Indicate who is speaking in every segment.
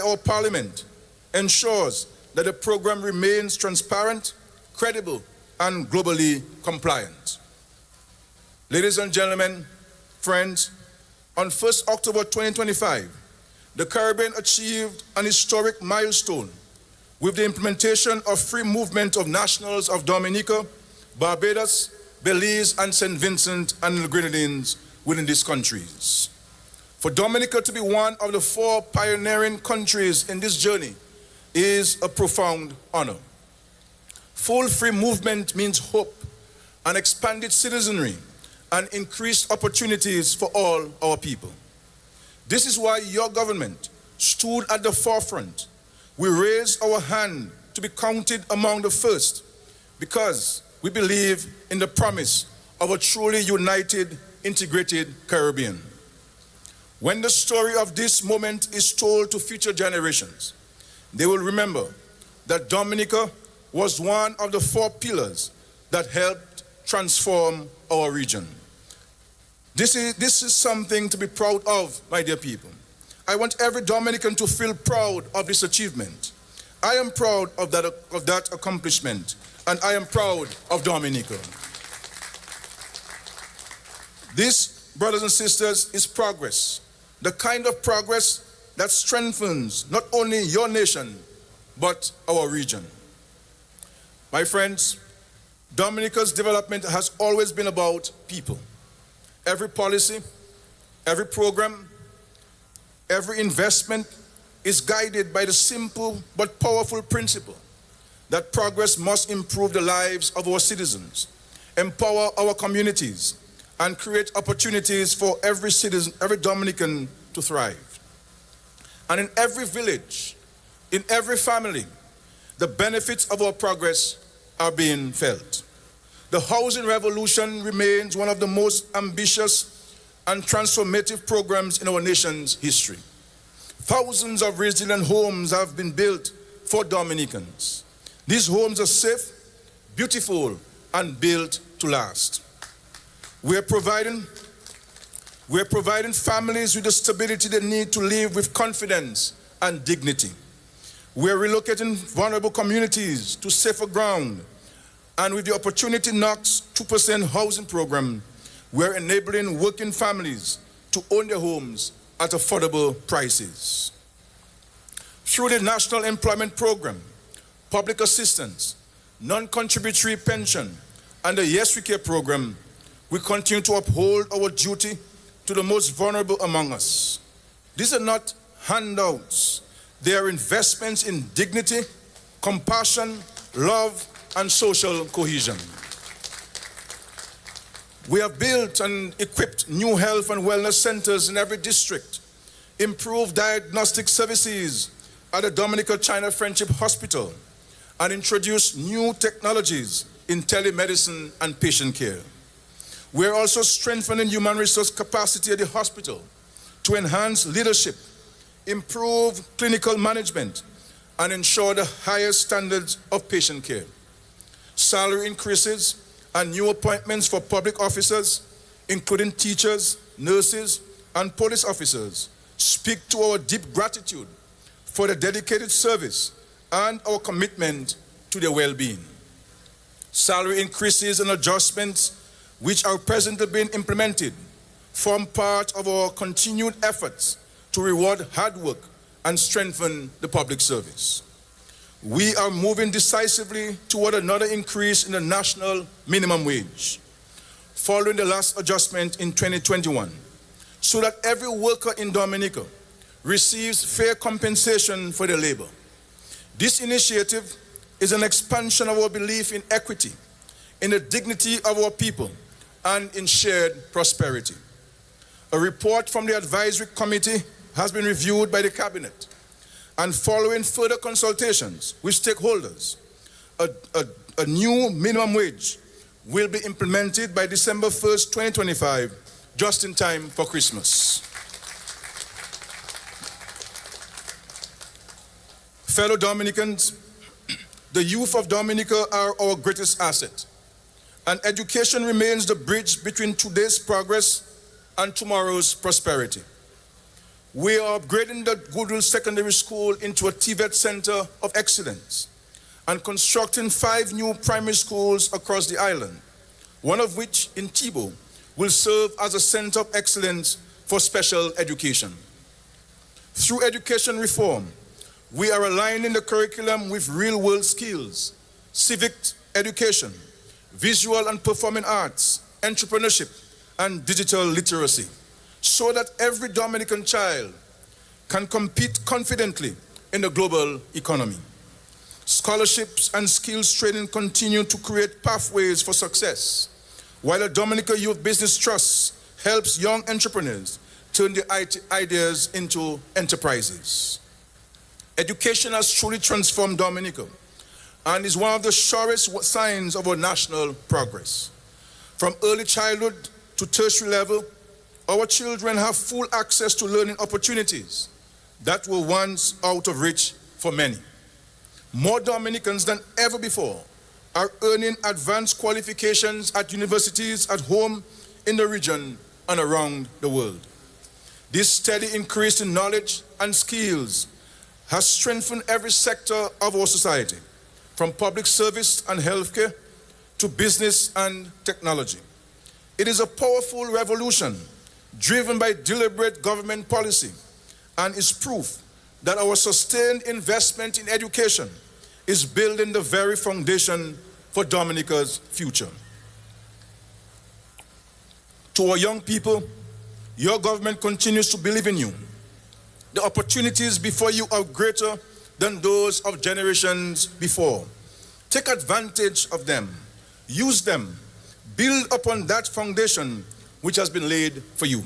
Speaker 1: our Parliament ensures that the program remains transparent, credible, and globally compliant. Ladies and gentlemen, friends, on 1st October 2025, the Caribbean achieved an historic milestone with the implementation of free movement of nationals of Dominica, Barbados, Belize, and St. Vincent and the Grenadines within these countries. For Dominica to be one of the 4 pioneering countries in this journey is a profound honor. Full free movement means hope, an expanded citizenry, and increased opportunities for all our people. This is why your government stood at the forefront. We raised our hand to be counted among the first because we believe in the promise of a truly united, integrated Caribbean. When the story of this moment is told to future generations, they will remember that Dominica was one of the 4 pillars that helped transform our region. This is something to be proud of, my dear people. I want every Dominican to feel proud of this achievement. I am proud of that accomplishment, and I am proud of Dominica. This, brothers and sisters, is progress. The kind of progress that strengthens not only your nation, but our region. My friends, Dominica's development has always been about people. Every policy, every program, every investment is guided by the simple but powerful principle that progress must improve the lives of our citizens, empower our communities, and create opportunities for every citizen, every Dominican to thrive. And in every village, in every family, the benefits of our progress are being felt. The housing revolution remains one of the most ambitious and transformative programs in our nation's history. Thousands of resilient homes have been built for Dominicans. These homes are safe, beautiful, and built to last. We're providing families with the stability they need to live with confidence and dignity. We're relocating vulnerable communities to safer ground. And with the Opportunity Knocks 2% housing program, we're enabling working families to own their homes at affordable prices. Through the National Employment Program, public assistance, non-contributory pension, and the Yes We Care program, we continue to uphold our duty to the most vulnerable among us. These are not handouts. They are investments in dignity, compassion, love, and social cohesion. We have built and equipped new health and wellness centers in every district, improved diagnostic services at the Dominica China Friendship Hospital, and introduced new technologies in telemedicine and patient care. We are also strengthening human resource capacity at the hospital to enhance leadership, improve clinical management, and ensure the highest standards of patient care. Salary increases and new appointments for public officers, including teachers, nurses, and police officers, speak to our deep gratitude for the dedicated service and our commitment to their well-being. Salary increases and adjustments which are presently being implemented form part of our continued efforts to reward hard work and strengthen the public service. We are moving decisively toward another increase in the national minimum wage, following the last adjustment in 2021, so that every worker in Dominica receives fair compensation for their labor. This initiative is an expansion of our belief in equity, in the dignity of our people, and in shared prosperity. A report from the advisory committee has been reviewed by the cabinet, and following further consultations with stakeholders, a new minimum wage will be implemented by December 1st, 2025, just in time for Christmas. Fellow Dominicans, the youth of Dominica are our greatest asset, and education remains the bridge between today's progress and tomorrow's prosperity. We are upgrading the Goodwill Secondary School into a TVET Center of Excellence and constructing 5 new primary schools across the island, one of which in Tibo will serve as a center of excellence for special education. Through education reform, we are aligning the curriculum with real-world skills, civic education, visual and performing arts, entrepreneurship, and digital literacy, so that every Dominican child can compete confidently in the global economy. Scholarships and skills training continue to create pathways for success, while the Dominican Youth Business Trust helps young entrepreneurs turn their ideas into enterprises. Education has truly transformed Dominica and is one of the surest signs of our national progress. From early childhood to tertiary level, our children have full access to learning opportunities that were once out of reach for many. More Dominicans than ever before are earning advanced qualifications at universities at home, in the region, and around the world. This steady increase in knowledge and skills has strengthened every sector of our society, from public service and healthcare to business and technology. It is a powerful revolution driven by deliberate government policy and is proof that our sustained investment in education is building the very foundation for Dominica's future. To our young people, your government continues to believe in you. The opportunities before you are greater than those of generations before. Take advantage of them. Use them. Build upon that foundation which has been laid for you.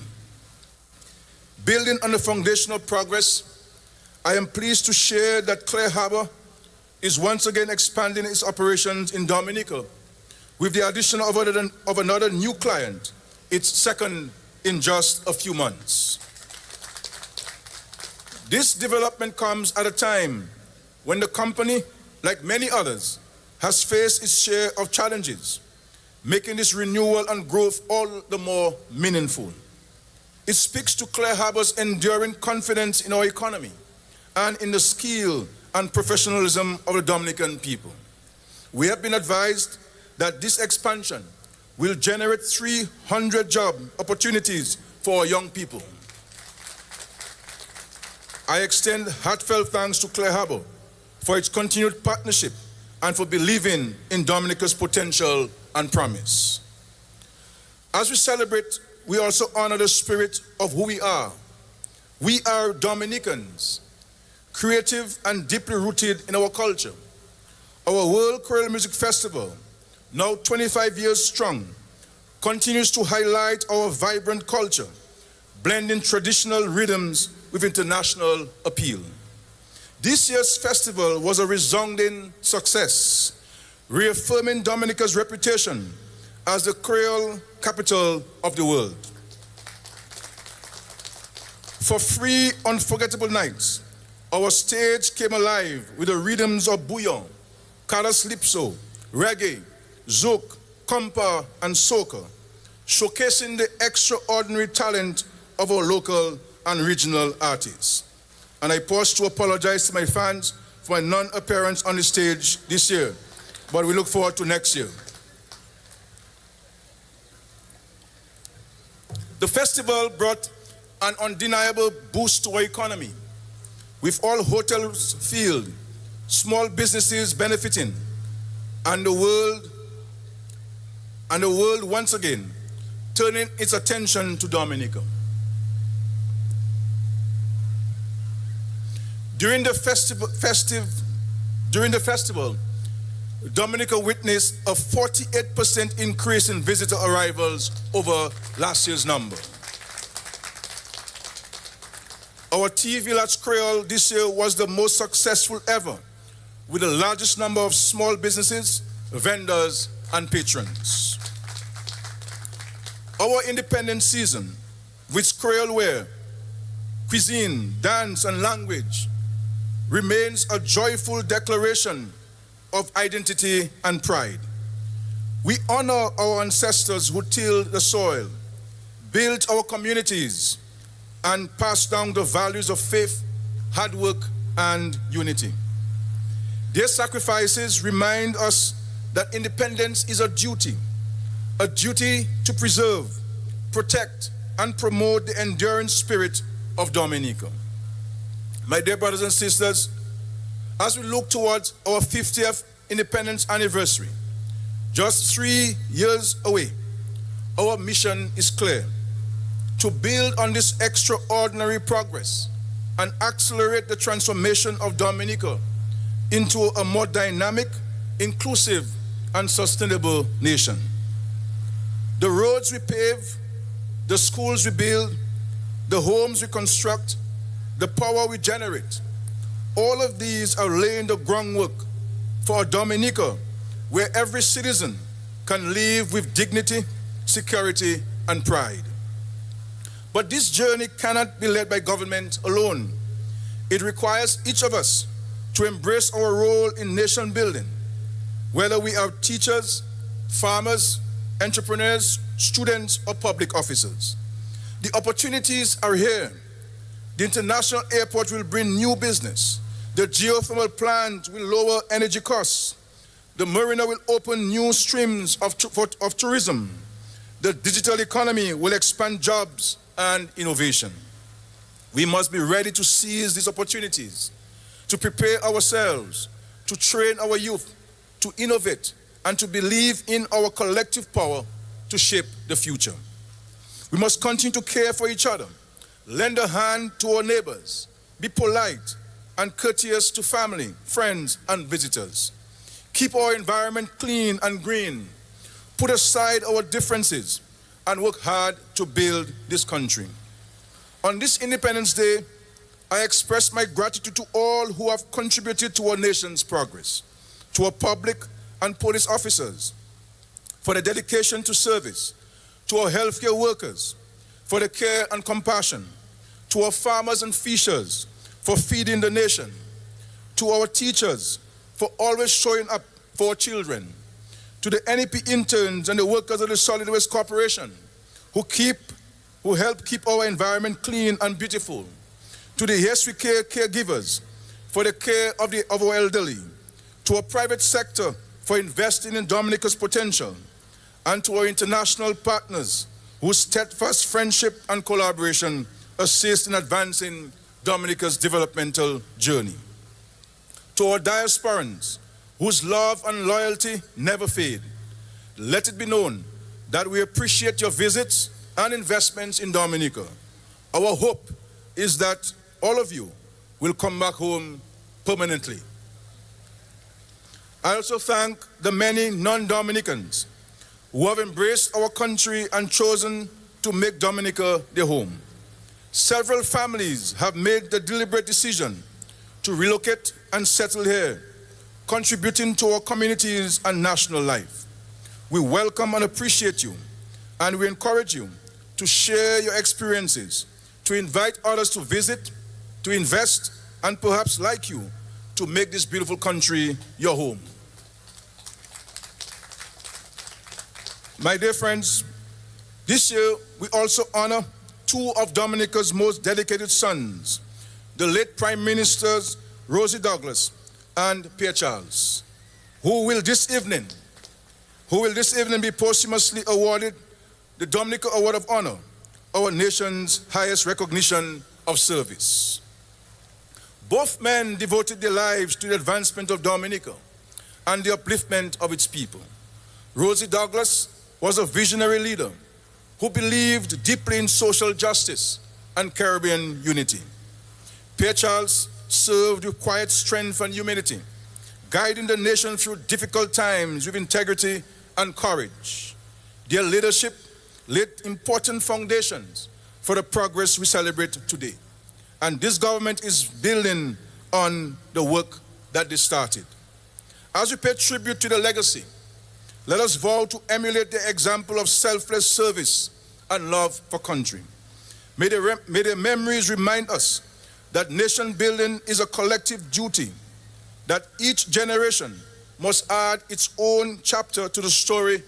Speaker 1: Building on the foundation of progress, I am pleased to share that Clare Harbor is once again expanding its operations in Dominica with the addition of another new client, its second in just a few months. This development comes at a time when the company, like many others, has faced its share of challenges, making this renewal and growth all the more meaningful. It speaks to Clare Harbor's enduring confidence in our economy and in the skill and professionalism of the Dominican people. We have been advised that this expansion will generate 300 job opportunities for our young people. I extend heartfelt thanks to Clare Harbor for its continued partnership and for believing in Dominica's potential and promise. As we celebrate, we also honor the spirit of who we are. We are Dominicans, creative and deeply rooted in our culture. Our World Choral Music Festival, now 25 years strong, continues to highlight our vibrant culture, blending traditional rhythms with international appeal. This year's festival was a resounding success, reaffirming Dominica's reputation as the Creole capital of the world. For 3 unforgettable nights, our stage came alive with the rhythms of bouillon, calypso, reggae, zouk, compa, and soca, showcasing the extraordinary talent of our local and regional artists. And I pause to apologize to my fans for my non-appearance on the stage this year, but we look forward to next year. The festival brought an undeniable boost to our economy, with all hotels filled, small businesses benefiting, and the world once again turning its attention to Dominica. During the festival, Dominica witnessed a 48% increase in visitor arrivals over last year's number. Our Tea Village Creole this year was the most successful ever, with the largest number of small businesses, vendors, and patrons. Our independent season, with Creole wear, cuisine, dance, and language, remains a joyful declaration of identity and pride. We honor our ancestors who tilled the soil, built our communities, and pass down the values of faith, hard work, and unity. Their sacrifices remind us that independence is a duty to preserve, protect, and promote the enduring spirit of Dominica. My dear brothers and sisters, as we look towards our 50th independence anniversary, just 3 years away, our mission is clear: to build on this extraordinary progress and accelerate the transformation of Dominica into a more dynamic, inclusive, and sustainable nation. The roads we pave, the schools we build, the homes we construct, the power we generate, all of these are laying the groundwork for a Dominica where every citizen can live with dignity, security, and pride. But this journey cannot be led by government alone. It requires each of us to embrace our role in nation building, whether we are teachers, farmers, entrepreneurs, students, or public officers. The opportunities are here. The international airport will bring new business. The geothermal plant will lower energy costs. The marina will open new streams of tourism. The digital economy will expand jobs and innovation. We must be ready to seize these opportunities, to prepare ourselves, to train our youth, to innovate, and to believe in our collective power to shape the future. We must continue to care for each other, lend a hand to our neighbors, be polite and courteous to family, friends, and visitors. Keep our environment clean and green, put aside our differences, and work hard to build this country. On this Independence Day, I express my gratitude to all who have contributed to our nation's progress, to our public and police officers for their dedication to service, to our healthcare workers for their care and compassion, to our farmers and fishers for feeding the nation, to our teachers for always showing up for our children, to the NEP interns and the workers of the Solid Waste Corporation who help keep our environment clean and beautiful, to the Yes We Care caregivers for the care of our elderly, to our private sector for investing in Dominica's potential, and to our international partners whose steadfast friendship and collaboration assist in advancing Dominica's developmental journey. To our diasporans whose love and loyalty never fade, let it be known that we appreciate your visits and investments in Dominica. Our hope is that all of you will come back home permanently. I also thank the many non-Dominicans who have embraced our country and chosen to make Dominica their home. Several families have made the deliberate decision to relocate and settle here, contributing to our communities and national life. We welcome and appreciate you, and we encourage you to share your experiences, to invite others to visit, to invest, and perhaps, like you, to make this beautiful country your home. My dear friends, this year we also honor two of Dominica's most dedicated sons, the late Prime Ministers Rosie Douglas and Pierre Charles, who will this evening be posthumously awarded the Dominica Award of Honor, our nation's highest recognition of service. Both men devoted their lives to the advancement of Dominica and the upliftment of its people. Rosie Douglas was a visionary leader who believed deeply in social justice and Caribbean unity. Pierre Charles served with quiet strength and humility, guiding the nation through difficult times with integrity and courage. Their leadership laid important foundations for the progress we celebrate today. And this government is building on the work that they started. As we pay tribute to the legacy, let us vow to emulate the example of selfless service and love for country. May their memories remind us that nation building is a collective duty, that each generation must add its own chapter to the story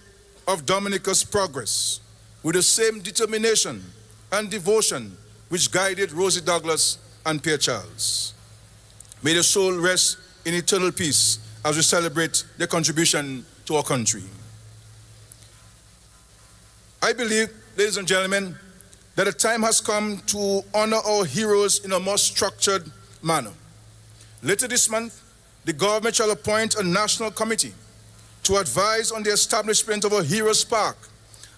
Speaker 1: of Dominica's progress with the same determination and devotion which guided Rosie Douglas and Pierre Charles. May their soul rest in eternal peace as we celebrate their contribution to our country. I believe, ladies and gentlemen, that the time has come to honor our heroes in a more structured manner. Later this month, the government shall appoint a national committee to advise on the establishment of a Heroes Park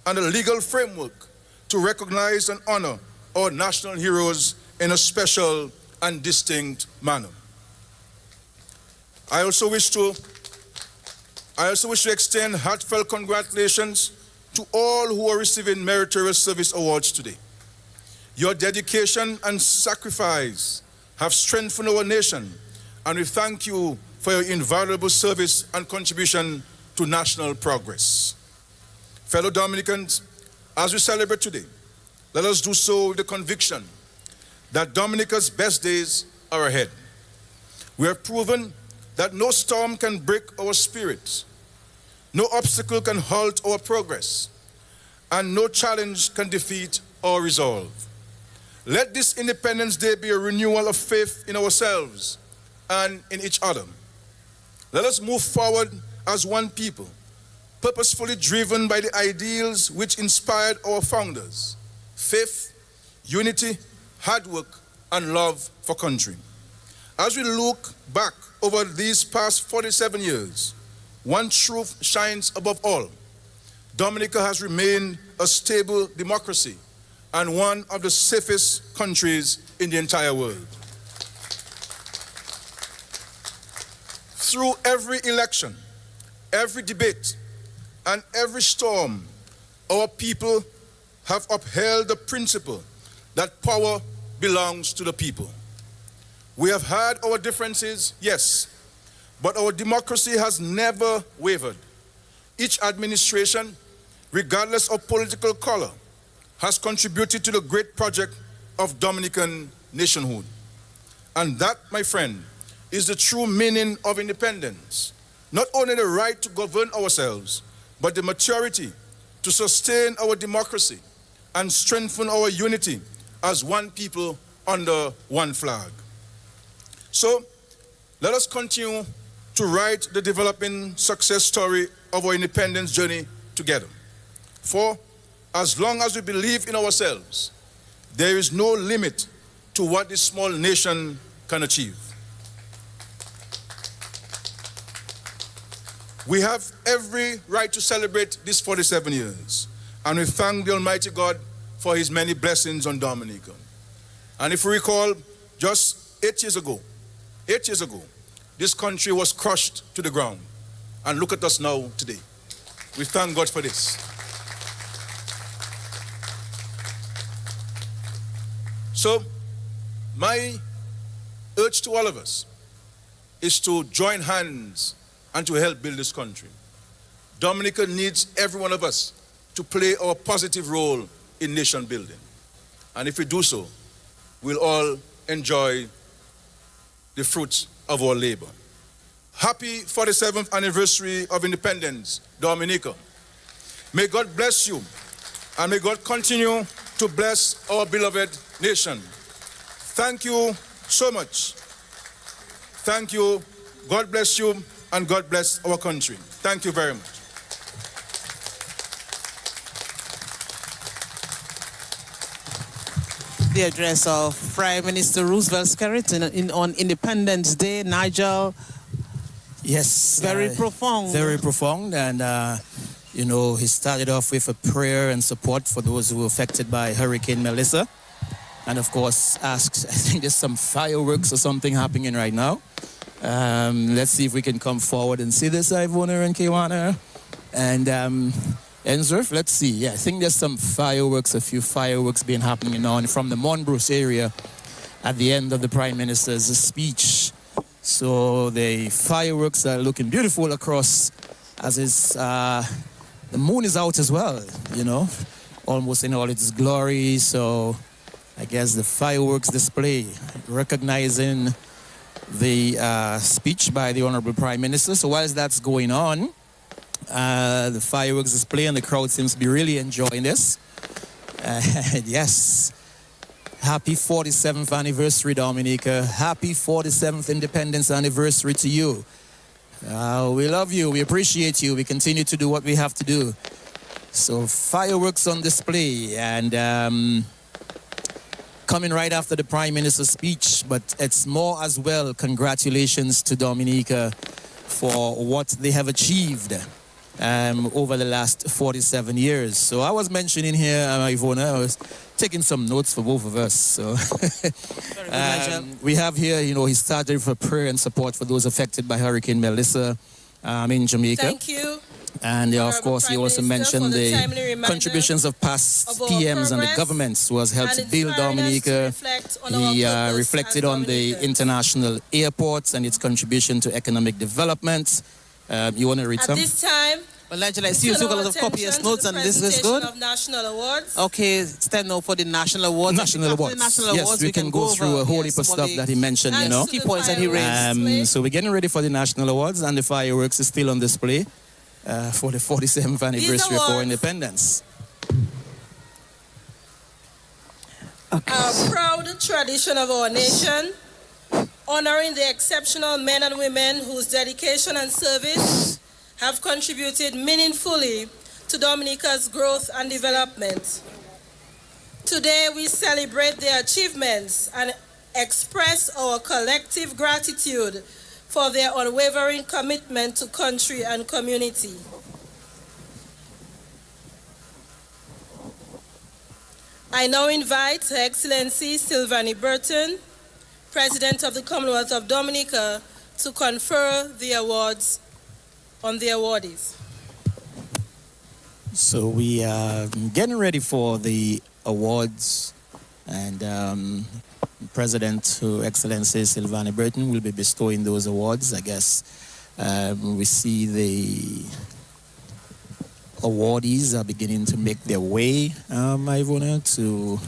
Speaker 1: and a legal framework to recognize and honor our national heroes in a special and distinct manner. I also wish to extend heartfelt congratulations to all who are receiving meritorious service awards today. Your dedication and sacrifice have strengthened our nation, and we thank you for your invaluable service and contribution to national progress. Fellow Dominicans, as we celebrate today, let us do so with the conviction that Dominica's best days are ahead. We have proven that no storm can break our spirits, no obstacle can halt our progress, and no challenge can defeat our resolve. Let this Independence Day be a renewal of faith in ourselves and in each other. Let us move forward as one people, purposefully driven by the ideals which inspired our founders: faith, unity, hard work, and love for country. As we look back over these past 47 years, one truth shines above all. Dominica has remained a stable democracy and one of the safest countries in the entire world. Through every election, every debate, and every storm, our people have upheld the principle that power belongs to the people. We have had our differences, yes, but our democracy has never wavered. Each administration, regardless of political color, has contributed to the great project of Dominican nationhood. And that, my friend, is the true meaning of independence. Not only the right to govern ourselves, but the maturity to sustain our democracy and strengthen our unity as one people under one flag. So, let us continue to write the developing success story of our independence journey together. For as long as we believe in ourselves, there is no limit to what this small nation can achieve. We have every right to celebrate these 47 years, and we thank the Almighty God for his many blessings on Dominica. And if we recall, just 8 years ago, this country was crushed to the ground. And look at us now today. We thank God for this. So, my urge to all of us is to join hands and to help build this country. Dominica needs every one of us to play our positive role in nation building. And if we do so, we'll all enjoy the fruits of our labor. Happy 47th anniversary of independence, Dominica. May God bless you, and may God continue to bless our beloved nation. Thank you so much. Thank you. God bless you, and God bless our country. Thank you very much.
Speaker 2: The address of Prime Minister Roosevelt Skerrit on Independence Day. Nigel.
Speaker 3: Yes.
Speaker 2: Very profound.
Speaker 3: Very profound. And, you know, he started off with a prayer and support for those who were affected by Hurricane Melissa. And, of course, asked, I think there's some fireworks or something happening right now. Let's see if we can come forward and see this, Ivona and Kiwana. And Enzurf, let's see. Yeah, I think there's some fireworks, a few fireworks being happening on from the Monbruce area at the end of the Prime Minister's speech. So the fireworks are looking beautiful across, as is, the moon is out as well, you know, almost in all its glory. So I guess the fireworks display, recognizing the speech by the Honorable Prime Minister. So whilst that's going on, the fireworks display and the crowd seems to be really enjoying this. Yes, Happy 47th anniversary, Dominica. Happy 47th independence anniversary to you. We love you. We appreciate you. We continue to do what we have to do. So fireworks on display and coming right after the Prime Minister's speech, but it's more as well. Congratulations to Dominica for what they have achieved over the last 47 years. So I was mentioning here, Ivona, I was taking some notes for both of us. So we have here, he started for prayer and support for those affected by Hurricane Melissa in Jamaica.
Speaker 4: Thank you.
Speaker 3: And of course, he also mentioned the contributions of past PMs and the governments who has helped to build Dominica. He reflected on the international airports and its contribution to economic development. You want to read some?
Speaker 4: At this time,
Speaker 2: well, Nigel, I see you took a lot of copious notes, and this is good.
Speaker 4: Of national awards.
Speaker 2: Okay, it's time now for the national awards.
Speaker 3: National awards.
Speaker 2: Yes,
Speaker 3: we can go through a whole heap of stuff that he mentioned,
Speaker 2: Key points that he raised.
Speaker 3: So we're getting ready for the national awards, and the fireworks is still on display for the 47th anniversary of our independence.
Speaker 4: Okay. A proud tradition of our nation, honoring the exceptional men and women whose dedication and service have contributed meaningfully to Dominica's growth and development. Today we celebrate their achievements and express our collective gratitude for their unwavering commitment to country and community. I now invite Her Excellency Sylvanie Burton, President of the Commonwealth of Dominica, to confer the awards on the awardees.
Speaker 3: So we are getting ready for the awards, and President, Her Excellency Sylvanie Burton, will be bestowing those awards. I guess we see the awardees are beginning to make their way, Ivona, to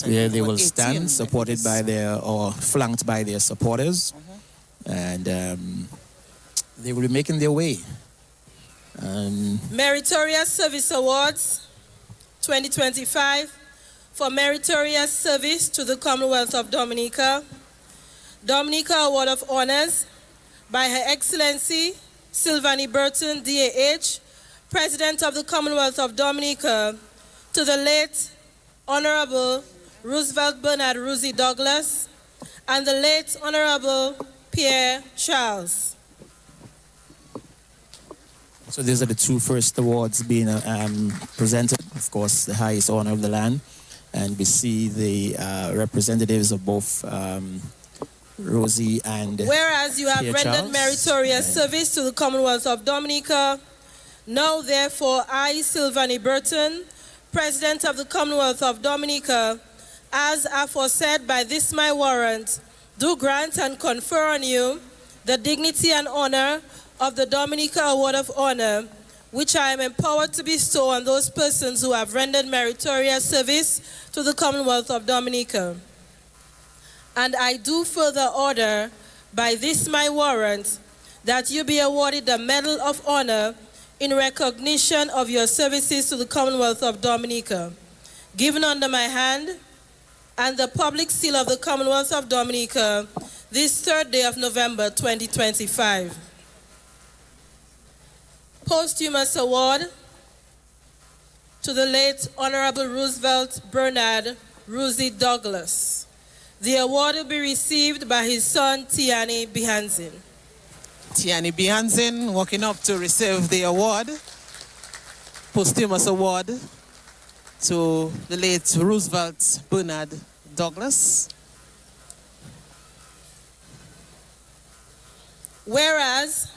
Speaker 3: where they will stand, supported by or flanked by their supporters. And they will be making their way.
Speaker 4: Meritorious Service Awards 2025 for meritorious service to the Commonwealth of Dominica. Dominica Award of Honors by Her Excellency Sylvanie Burton, DAH, President of the Commonwealth of Dominica, to the late Honorable Roosevelt Bernard Ruzi Douglas and the late Honorable Pierre Charles.
Speaker 3: So these are the two first awards being presented. Of course, the highest honor of the land. And we see the representatives of both Rosie and
Speaker 4: whereas you have
Speaker 3: Pierre
Speaker 4: rendered
Speaker 3: Charles,
Speaker 4: meritorious service to the Commonwealth of Dominica, now therefore I, Sylvanie Burton, President of the Commonwealth of Dominica, as aforesaid by this my warrant, do grant and confer on you the dignity and honor of the Dominica Award of Honor, which I am empowered to bestow on those persons who have rendered meritorious service to the Commonwealth of Dominica. And I do further order by this my warrant that you be awarded the Medal of Honor in recognition of your services to the Commonwealth of Dominica, given under my hand and the public seal of the Commonwealth of Dominica this 3rd day of November 2025. Posthumous award to the late Honorable Roosevelt Bernard Ruzi Douglas. The award will be received by his son, Tiani Bihanzin.
Speaker 2: Tiani Bihanzin walking up to receive the award, posthumous award to the late Roosevelt Bernard Douglas.
Speaker 4: Whereas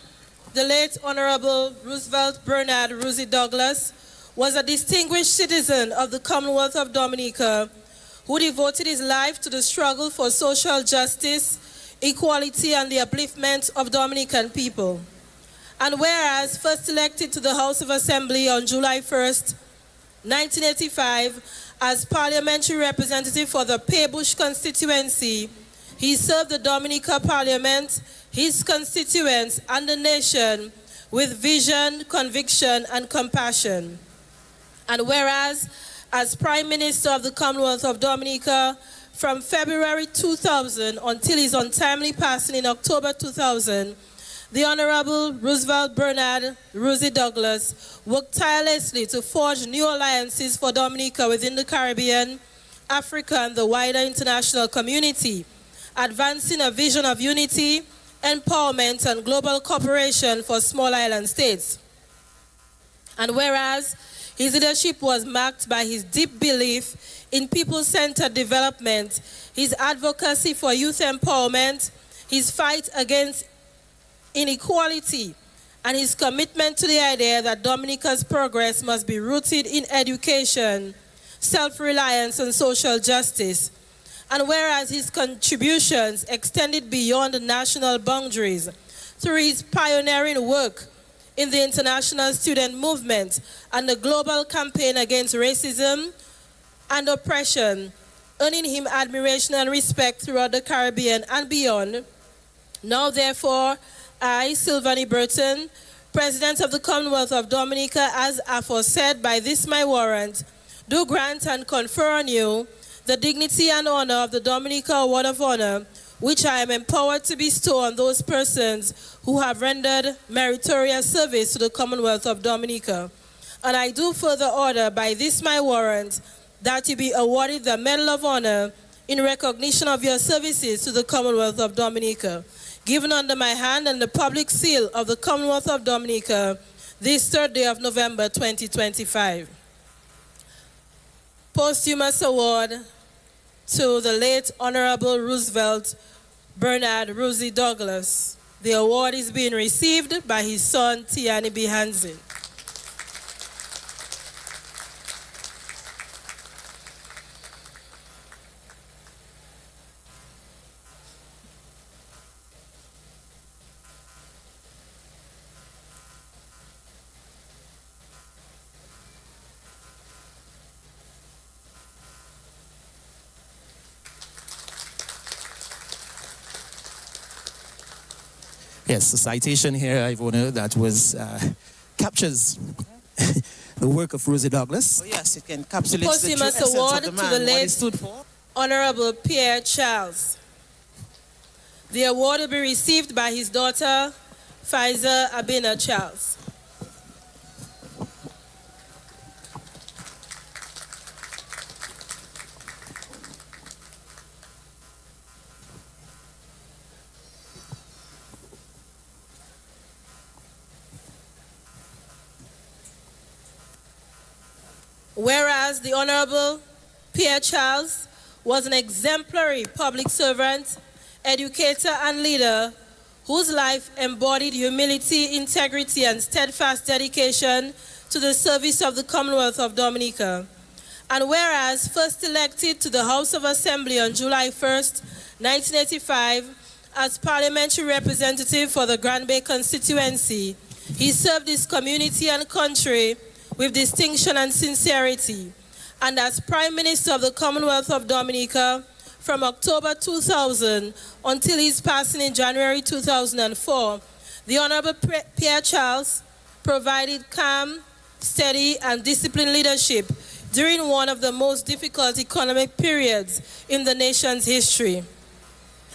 Speaker 4: the late Honorable Roosevelt Bernard Ruzi Douglas was a distinguished citizen of the Commonwealth of Dominica who devoted his life to the struggle for social justice, equality, and the upliftment of Dominican people. And whereas first elected to the House of Assembly on July 1st, 1985, as parliamentary representative for the Paybush constituency, he served the Dominica Parliament, his constituents, and the nation with vision, conviction, and compassion. And whereas, as Prime Minister of the Commonwealth of Dominica, from February 2000 until his untimely passing in October 2000, the Honorable Roosevelt Bernard Rosie Douglas worked tirelessly to forge new alliances for Dominica within the Caribbean, Africa, and the wider international community, advancing a vision of unity, empowerment, and global cooperation for small island states. And whereas his leadership was marked by his deep belief in people-centered development, his advocacy for youth empowerment, his fight against inequality, and his commitment to the idea that Dominica's progress must be rooted in education, self-reliance, and social justice. And whereas his contributions extended beyond the national boundaries through his pioneering work in the international student movement and the global campaign against racism and oppression, earning him admiration and respect throughout the Caribbean and beyond. Now, therefore, I, Sylvanie Burton, President of the Commonwealth of Dominica, as aforesaid by this my warrant, do grant and confer on you the dignity and honor of the Dominica Award of Honor, which I am empowered to bestow on those persons who have rendered meritorious service to the Commonwealth of Dominica. And I do further order by this my warrant that you be awarded the Medal of Honor in recognition of your services to the Commonwealth of Dominica, given under my hand and the public seal of the Commonwealth of Dominica this 3rd day of November 2025. Posthumous award to the late Honorable Roosevelt Bernard Rosie Douglas. The award is being received by his son, Tiani B. Hansen.
Speaker 3: Yes, the citation here, Ivona, that was captures the work of Rosie Douglas.
Speaker 2: Oh, yes, it encapsulates the true
Speaker 4: Posthumous
Speaker 2: essence
Speaker 4: award
Speaker 2: of the
Speaker 4: to
Speaker 2: man,
Speaker 4: the
Speaker 2: what he
Speaker 4: late
Speaker 2: stood for.
Speaker 4: Honorable Pierre Charles. The award will be received by his daughter, Pfizer Abina Charles. Whereas the Honorable Pierre Charles was an exemplary public servant, educator, and leader whose life embodied humility, integrity, and steadfast dedication to the service of the Commonwealth of Dominica. And whereas first elected to the House of Assembly on July 1st, 1985, as parliamentary representative for the Grand Bay constituency, he served his community and country with distinction and sincerity. And as Prime Minister of the Commonwealth of Dominica from October 2000 until his passing in January 2004, the Honorable Pierre Charles provided calm, steady, and disciplined leadership during one of the most difficult economic periods in the nation's history.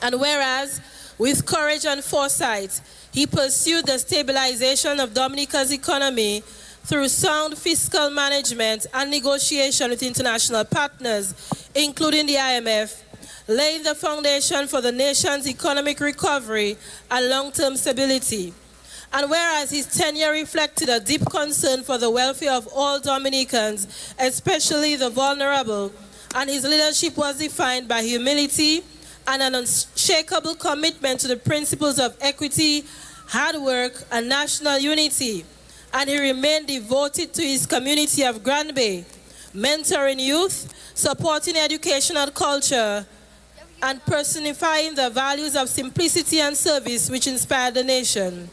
Speaker 4: And whereas, with courage and foresight, he pursued the stabilization of Dominica's economy through sound fiscal management and negotiation with international partners, including the IMF, laying the foundation for the nation's economic recovery and long-term stability. And whereas his tenure reflected a deep concern for the welfare of all Dominicans, especially the vulnerable, and his leadership was defined by humility and an unshakable commitment to the principles of equity, hard work, and national unity. And he remained devoted to his community of Grand Bay, mentoring youth, supporting education and culture, and personifying the values of simplicity and service which inspired the nation.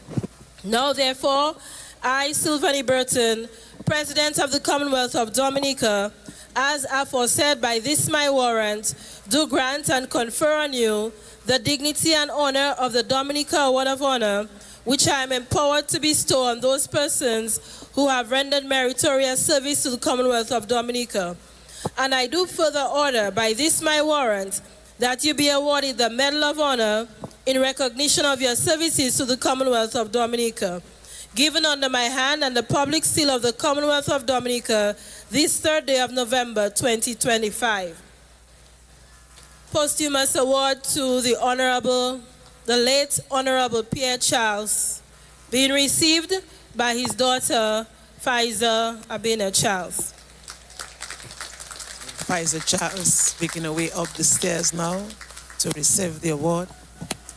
Speaker 4: Now, therefore, I, Sylvanie Burton, President of the Commonwealth of Dominica, as aforesaid by this my warrant, do grant and confer on you the dignity and honor of the Dominica Award of Honor, which I am empowered to bestow on those persons who have rendered meritorious service to the Commonwealth of Dominica. And I do further order by this my warrant that you be awarded the Medal of Honor in recognition of your services to the Commonwealth of Dominica, given under my hand and the public seal of the Commonwealth of Dominica this 3rd day of November 2025. Posthumous award to the late Honorable Pierre Charles, being received by his daughter, Pfizer Abena Charles.
Speaker 2: Pfizer Charles making her way up the stairs now to receive the award.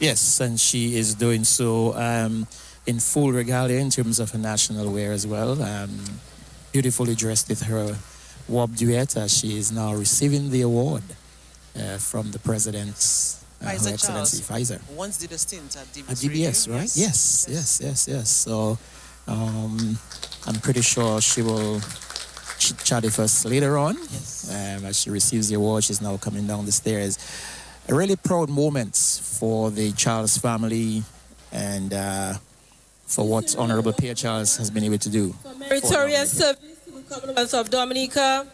Speaker 3: Yes, and she is doing so in full regalia in terms of her national wear as well. Beautifully dressed with her WAP duet as she is now receiving the award from the President's Her Excellency Pfizer.
Speaker 2: Once did a stint at DBS.
Speaker 3: At DBS, right? Yes. So I'm pretty sure she will chat with us later on.
Speaker 2: Yes.
Speaker 3: As she receives the award, she's now coming down the stairs. A really proud moment for the Charles family and for what Honorable Pierre Charles has been able to do.
Speaker 4: For meritorious service to the Commonwealth of Dominica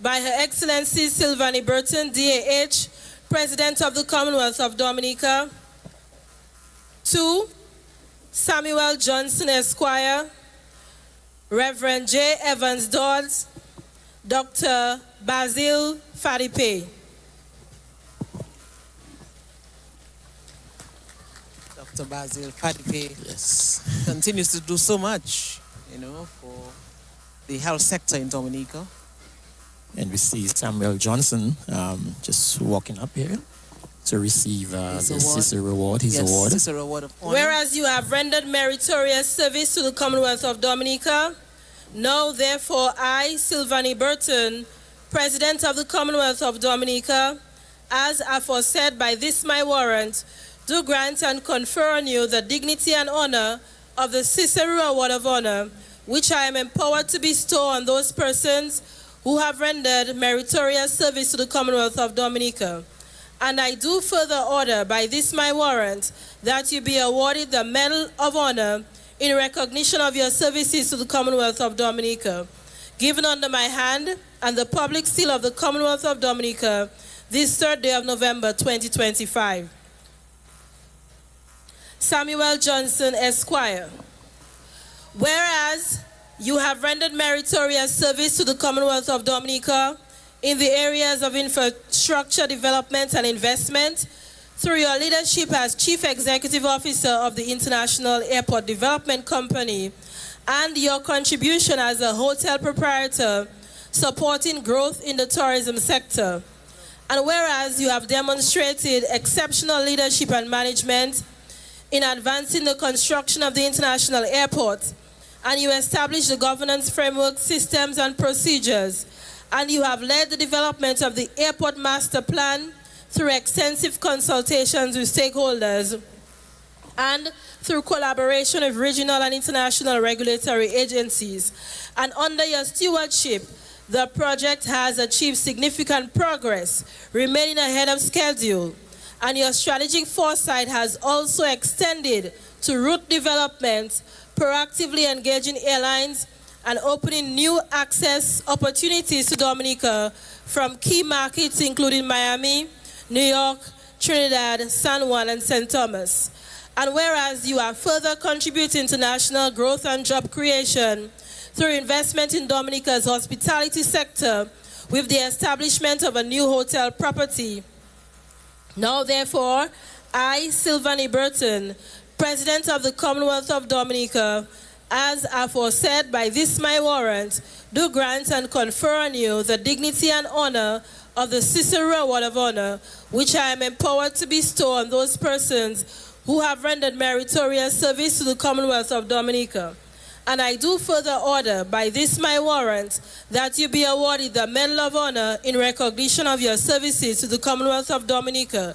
Speaker 4: by Her Excellency Sylvanie Burton, DAH, President of the Commonwealth of Dominica. 2, Samuel Johnson, Esquire, Reverend J. Evans Dodds, Dr. Basil Fadipe.
Speaker 2: Dr. Basil Fadipe
Speaker 3: Yes.
Speaker 2: continues to do so much, for the health sector in Dominica.
Speaker 3: And we see Samuel Johnson just walking up here to receive the Cicero Award, his award.
Speaker 2: Cicero Award of Honor.
Speaker 4: Whereas you have rendered meritorious service to the Commonwealth of Dominica, now therefore I, Sylvanie Burton, President of the Commonwealth of Dominica, as aforesaid by this my warrant, do grant and confer on you the dignity and honor of the Cicero Award of Honor, which I am empowered to bestow on those persons who have rendered meritorious service to the Commonwealth of Dominica. And I do further order by this my warrant that you be awarded the Medal of Honor in recognition of your services to the Commonwealth of Dominica, given under my hand and the public seal of the Commonwealth of Dominica this 3rd day of November 2025. Samuel Johnson, Esquire. Whereas you have rendered meritorious service to the Commonwealth of Dominica in the areas of infrastructure development and investment through your leadership as Chief Executive Officer of the International Airport Development Company and your contribution as a hotel proprietor supporting growth in the tourism sector. And whereas you have demonstrated exceptional leadership and management in advancing the construction of the international airport, and you established the governance framework, systems, and procedures, and you have led the development of the airport master plan through extensive consultations with stakeholders and through collaboration with regional and international regulatory agencies. And under your stewardship, the project has achieved significant progress, remaining ahead of schedule. And your strategic foresight has also extended to route development, proactively engaging airlines, and opening new access opportunities to Dominica from key markets including Miami, New York, Trinidad, San Juan, and St. Thomas. And whereas you are further contributing to national growth and job creation through investment in Dominica's hospitality sector with the establishment of a new hotel property. Now, therefore, I, Sylvanie Burton, President of the Commonwealth of Dominica, as aforesaid by this my warrant, do grant and confer on you the dignity and honor of the Cicero Award of Honor, which I am empowered to bestow on those persons who have rendered meritorious service to the Commonwealth of Dominica. And I do further order by this my warrant that you be awarded the Medal of Honor in recognition of your services to the Commonwealth of Dominica,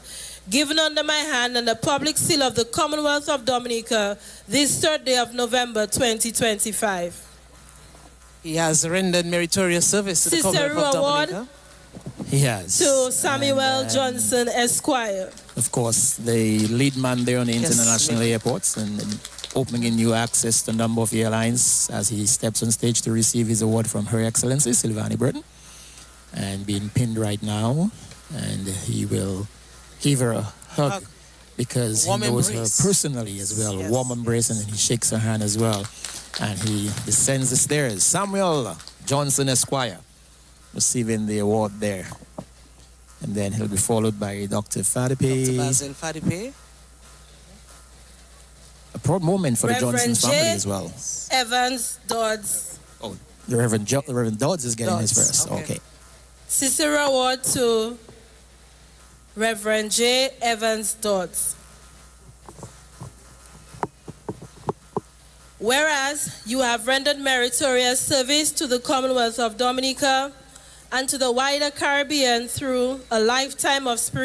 Speaker 4: given under my hand and the public seal of the Commonwealth of Dominica this 3rd day of November 2025.
Speaker 2: He has rendered meritorious service to the
Speaker 4: Cicero
Speaker 2: Commonwealth of
Speaker 4: Award
Speaker 2: Dominica.
Speaker 3: He has.
Speaker 4: to Samuel Johnson, Esquire.
Speaker 3: Of course, the lead man there on the international airports and opening new access to a number of airlines as he steps on stage to receive his award from Her Excellency, Sylvanie Burton. and being pinned right now, and he will give her a hug because
Speaker 2: Warm
Speaker 3: he knows
Speaker 2: embrace.
Speaker 3: her personally as well.
Speaker 2: Yes,
Speaker 3: Warm embrace, and then he shakes her hand as well, and he descends the stairs. Samuel Johnson Esquire receiving the award there, and then he'll be followed by Dr. Fadipe.
Speaker 2: Dr. Basil Fadipe.
Speaker 3: A proud moment for
Speaker 4: Reverend
Speaker 3: the Johnson's
Speaker 4: J.
Speaker 3: family as well.
Speaker 4: Evans Dodds.
Speaker 3: Oh, the Reverend Dodds is getting his
Speaker 2: Dodds,
Speaker 3: first.
Speaker 2: okay.
Speaker 3: Okay.
Speaker 4: Cicero Award to Reverend J. Evans Dodds. Whereas you have rendered meritorious service to the Commonwealth of Dominica and to the wider Caribbean through a lifetime of spiritual